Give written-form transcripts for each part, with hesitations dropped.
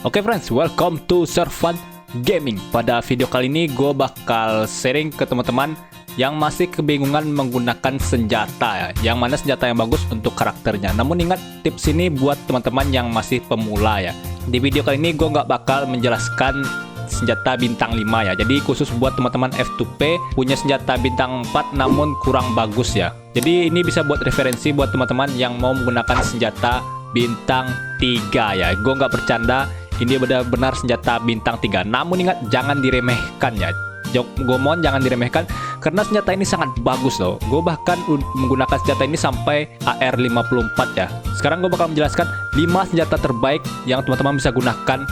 Oke friends, welcome to Servan Gaming. Pada video kali ini gue bakal sharing ke teman-teman yang masih kebingungan menggunakan senjata ya, yang mana senjata yang bagus untuk karakternya. Namun ingat, tips ini buat teman-teman yang masih pemula ya. Di video kali ini gue nggak bakal menjelaskan senjata bintang 5 ya. Jadi khusus buat teman-teman F2P punya senjata bintang 4 namun kurang bagus ya. Jadi ini bisa buat referensi buat teman-teman yang mau menggunakan senjata bintang 3 ya. Gue nggak bercanda, ini benar-benar senjata bintang 3. Namun ingat, jangan diremehkan ya. Gue mohon jangan diremehkan karena senjata ini sangat bagus loh. Gue bahkan menggunakan senjata ini sampai AR54 ya. Sekarang gue bakal menjelaskan 5 senjata terbaik yang teman-teman bisa gunakan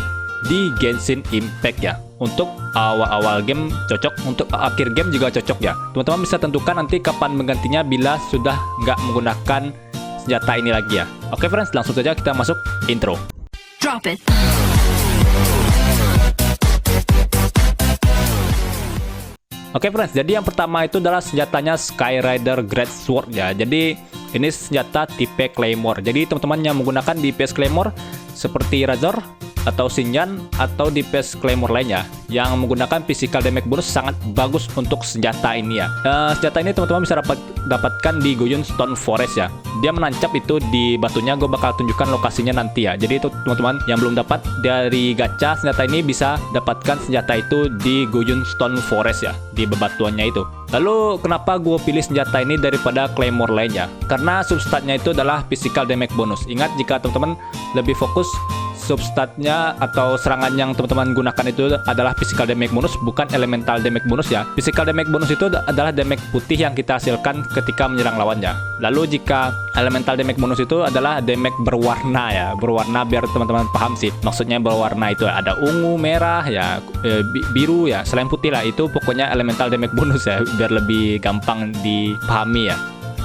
di Genshin Impact ya. Untuk awal-awal game cocok, untuk akhir game juga cocok ya. Teman-teman bisa tentukan nanti kapan menggantinya bila sudah nggak menggunakan senjata ini lagi ya. Oke friends, langsung saja kita masuk intro. Drop it. Oke friends, jadi yang pertama itu adalah senjatanya Skyrider Great Sword ya. Jadi ini senjata tipe Claymore. Jadi teman-teman yang menggunakan DPS Claymore seperti Razor atau Xinyan atau DPS Claymore lainnya yang menggunakan physical damage bonus sangat bagus untuk senjata ini ya. Senjata ini teman-teman bisa dapatkan di Guyun Stone Forest ya. Dia menancap itu di batunya. Gue bakal tunjukkan lokasinya nanti ya. Jadi itu teman-teman yang belum dapat dari gacha senjata ini bisa dapatkan senjata itu di Guyun Stone Forest ya, di bebatuannya itu. Lalu kenapa gue pilih senjata ini daripada Claymore lainnya? Karena substatnya itu adalah physical damage bonus. Ingat, jika teman-teman lebih fokus substatnya atau serangan yang teman-teman gunakan itu adalah physical damage bonus, bukan elemental damage bonus ya. Physical damage bonus itu adalah damage putih yang kita hasilkan ketika menyerang lawannya. Lalu jika elemental damage bonus itu adalah damage berwarna ya, berwarna biar teman-teman paham sih. Maksudnya berwarna itu ada ungu, merah ya, biru ya, selain putih lah, itu pokoknya elemental damage bonus ya, biar lebih gampang dipahami ya.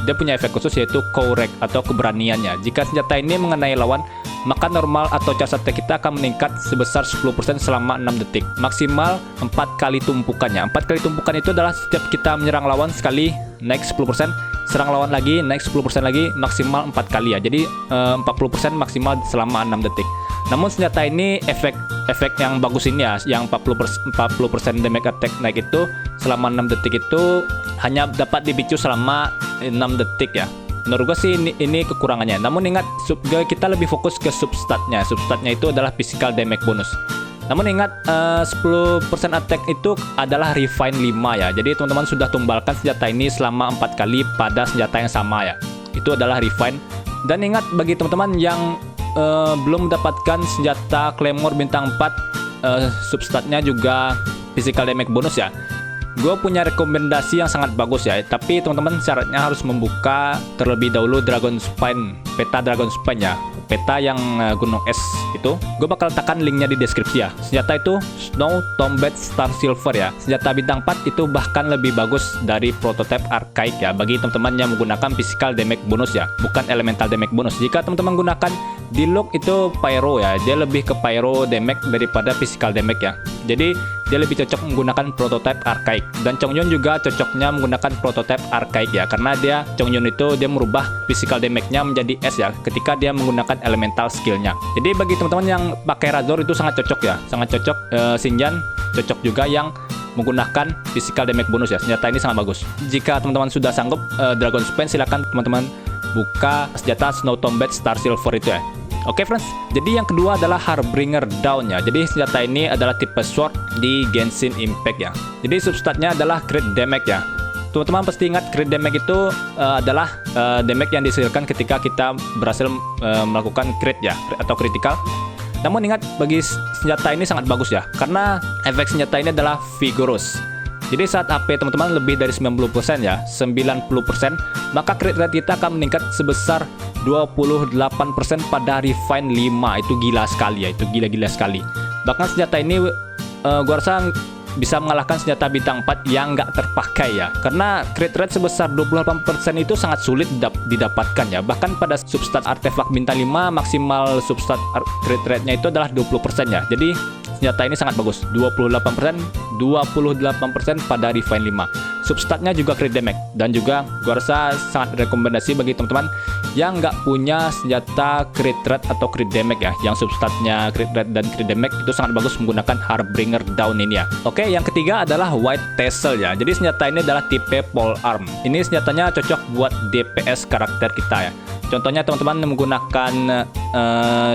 Dia punya efek khusus yaitu Courage atau keberaniannya. Jika senjata ini mengenai lawan, maka normal atau charge attack kita akan meningkat sebesar 10% selama 6 detik. Maksimal 4 kali tumpukannya. 4 kali tumpukan itu adalah setiap kita menyerang lawan sekali naik 10%, serang lawan lagi naik 10% lagi, maksimal 4 kali ya. Jadi 40% maksimal selama 6 detik. Namun senjata ini efek yang bagus ini ya, yang 40% damage attack naik itu selama 6 detik itu hanya dapat dipicu selama 6 detik ya. Menurut gue sih ini kekurangannya. Namun ingat, kita lebih fokus ke substatnya. Substatnya itu adalah physical damage bonus. Namun ingat, 10% attack itu adalah refine 5 ya. Jadi teman-teman sudah tumbalkan senjata ini selama 4 kali pada senjata yang sama ya. Itu adalah refine. Dan ingat, bagi teman-teman yang belum mendapatkan senjata Claymore bintang 4, substatnya juga physical damage bonus ya, gue punya rekomendasi yang sangat bagus ya. Tapi teman-teman syaratnya harus membuka terlebih dahulu Dragon Spine, peta Dragon Spine ya, peta yang gunung es itu. Gue bakal letakkan linknya di deskripsi ya. Senjata itu Snow Tombat Star Silver ya. Senjata bintang 4 itu bahkan lebih bagus dari prototype Archaic ya, bagi teman-teman yang menggunakan physical damage bonus ya, bukan elemental damage bonus. Jika teman-teman gunakan Diluc itu pyro ya, dia lebih ke pyro damage daripada physical damage ya. Jadi dia lebih cocok menggunakan prototype Archaic. Dan Chongyun juga cocoknya menggunakan prototype Archaic ya, karena dia Chongyun itu dia merubah physical damage-nya menjadi S ya ketika dia menggunakan elemental skill-nya. Jadi bagi teman-teman yang pakai Razor itu sangat cocok ya, sangat cocok. Xinyan cocok juga yang menggunakan physical damage bonus ya. Senjata ini sangat bagus. Jika teman-teman sudah sanggup Dragon Spine, silakan teman-teman buka senjata Snow Tombat Star Silver itu ya. Oke friends, jadi yang kedua adalah Harbinger Dawn ya. Jadi senjata ini adalah tipe sword di Genshin Impact ya. Jadi substatnya adalah crit damage ya. Teman-teman pasti ingat, crit damage itu adalah damage yang dihasilkan ketika kita berhasil melakukan crit ya, atau critical. Namun ingat, bagi senjata ini sangat bagus ya, karena efek senjata ini adalah vigorous. Jadi saat HP teman-teman lebih dari 90% ya, 90%, maka crit rate kita akan meningkat sebesar 28% pada refine 5. Itu gila sekali ya, itu gila-gila sekali. Bahkan senjata ini gua rasa bisa mengalahkan senjata bintang 4 yang nggak terpakai ya, karena crit rate sebesar 28% itu sangat sulit didapatkan ya. Bahkan pada substat artefak bintang 5 maksimal substat crit rate-nya itu adalah 20% ya. Jadi senjata ini sangat bagus, 28% pada refine 5. substatnya juga crit damage. Dan juga gua rasa sangat rekomendasi bagi teman-teman yang nggak punya senjata crit rate atau crit damage ya, yang substatnya crit rate dan crit damage, itu sangat bagus menggunakan Harbinger Dawn ini ya. Oke, yang ketiga adalah White Tassel ya. Jadi senjata ini adalah tipe pole arm. Ini senjatanya cocok buat DPS karakter kita ya. Contohnya teman-teman menggunakan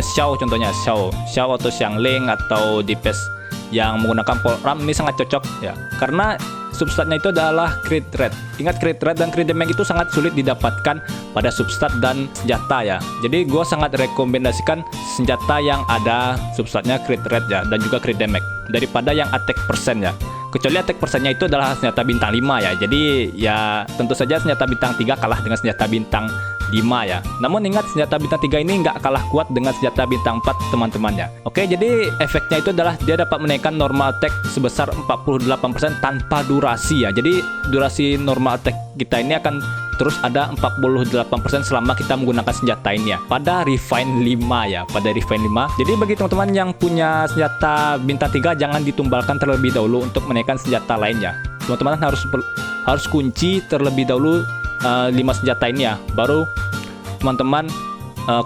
Xiao, contohnya Xiao atau Xiangling atau DPS yang menggunakan pole arm ini sangat cocok ya, karena substatnya itu adalah crit rate. Ingat, crit rate dan crit damage itu sangat sulit didapatkan pada substat dan senjata ya. Jadi gue sangat rekomendasikan senjata yang ada substatnya crit rate ya, dan juga crit damage daripada yang attack persen ya. Kecuali attack persennya itu adalah senjata bintang 5 ya. Jadi ya tentu saja senjata bintang 3 kalah dengan senjata bintang 5 ya. Namun ingat, senjata bintang 3 ini nggak kalah kuat dengan senjata bintang 4 teman-teman ya. Oke, jadi efeknya itu adalah dia dapat menaikkan normal attack sebesar 48% tanpa durasi ya. Jadi durasi normal attack kita ini akan terus ada 48% selama kita menggunakan senjata ini ya, pada refine 5 ya, pada refine 5. Jadi bagi teman-teman yang punya senjata bintang 3, jangan ditumbalkan terlebih dahulu untuk menaikkan senjata lainnya. Teman-teman harus kunci terlebih dahulu 5 senjata ini ya, baru teman-teman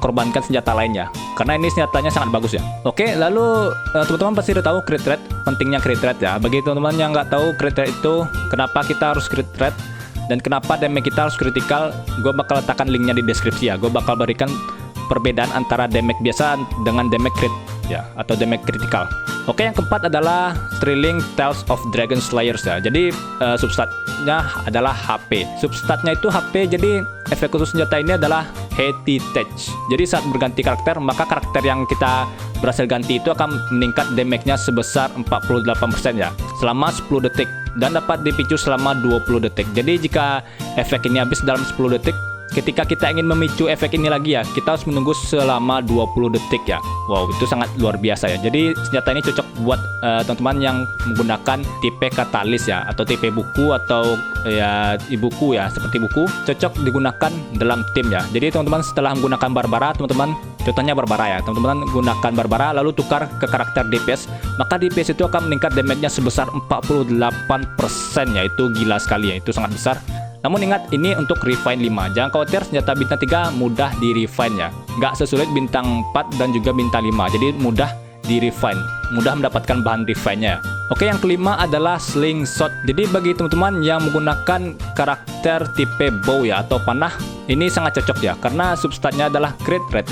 korbankan senjata lainnya, karena ini senjatanya sangat bagus ya. Oke, lalu teman-teman pasti udah tahu crit rate, pentingnya crit rate ya. Bagi teman-teman yang nggak tahu crit rate itu, kenapa kita harus crit rate dan kenapa damage kita harus kritikal, gue bakal letakkan linknya di deskripsi ya. Gue bakal berikan perbedaan antara damage biasa dengan damage crit ya, atau damage critical. Oke, yang keempat adalah Thrilling Tales of Dragon Slayers ya. Jadi substatnya adalah HP. Substatnya itu HP, jadi efek khusus senjata ini adalah Heavy Touch. Jadi saat berganti karakter, maka karakter yang kita berhasil ganti itu akan meningkat damage-nya sebesar 48% ya, selama 10 detik. Dan dapat dipicu selama 20 detik. Jadi jika efek ini habis dalam 10 detik, ketika kita ingin memicu efek ini lagi ya, kita harus menunggu selama 20 detik ya. Wow, itu sangat luar biasa ya. Jadi senjata ini cocok buat teman-teman yang menggunakan tipe katalis ya, atau tipe buku, atau ya buku ya, seperti buku, cocok digunakan dalam tim ya. Jadi teman-teman setelah menggunakan Barbara, teman-teman, contohnya Barbara ya, teman-teman gunakan Barbara lalu tukar ke karakter DPS, maka DPS itu akan meningkat damage-nya sebesar 48% ya. Itu gila sekali ya, itu sangat besar. Namun ingat, ini untuk refine 5. Jangan khawatir, senjata bintang 3 mudah di refine ya, nggak sesulit bintang 4 dan juga bintang 5. Jadi mudah di refine, mudah mendapatkan bahan refine-nya. Oke, yang kelima adalah Slingshot. Jadi bagi teman-teman yang menggunakan karakter tipe bow ya, atau panah, ini sangat cocok ya, karena substatnya adalah crit rate.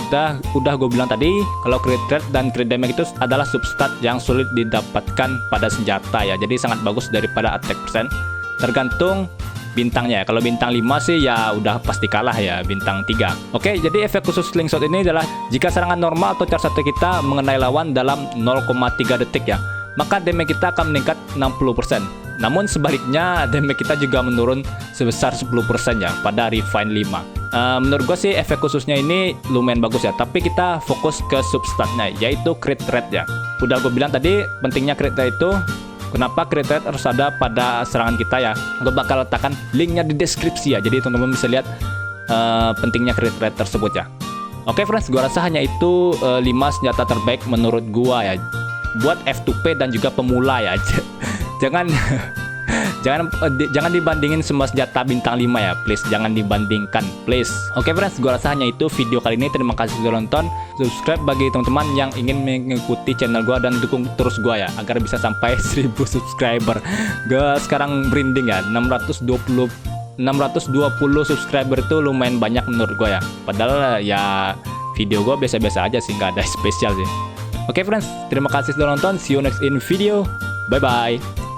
Udah gue bilang tadi, kalau crit rate dan crit damage itu adalah substat yang sulit didapatkan pada senjata ya. Jadi sangat bagus daripada attack persen, tergantung bintangnya. Kalau bintang 5 sih ya udah pasti kalah ya bintang 3. Oke, jadi efek khusus Slingshot ini adalah jika serangan normal atau charge 1 kita mengenai lawan dalam 0,3 detik ya, maka damage kita akan meningkat 60%. Namun sebaliknya, damage kita juga menurun sebesar 10% ya pada refine 5. Menurut gue sih efek khususnya ini lumayan bagus ya, tapi kita fokus ke substatnya, yaitu crit rate ya. Udah gue bilang tadi pentingnya crit rate itu. Kenapa crit rate harus ada pada serangan kita ya? Gue bakal letakkan linknya di deskripsi ya. Jadi teman-teman bisa lihat pentingnya crit rate tersebut ya. Oke friends, gue rasa hanya itu 5 senjata terbaik menurut gue ya, buat F2P dan juga pemula ya. Jangan dibandingin semua senjata bintang 5 ya, please. Jangan dibandingkan, please. Oke friends, gue rasa hanya itu video kali ini. Terima kasih sudah nonton. Subscribe bagi teman-teman yang ingin mengikuti channel gue, dan dukung terus gue ya, agar bisa sampai 1000 subscriber. Gue sekarang merinding ya, 620 subscriber itu lumayan banyak menurut gue ya. Padahal ya video gue biasa-biasa aja sih, nggak ada spesial sih. Oke friends, terima kasih sudah nonton. See you next in video. Bye bye.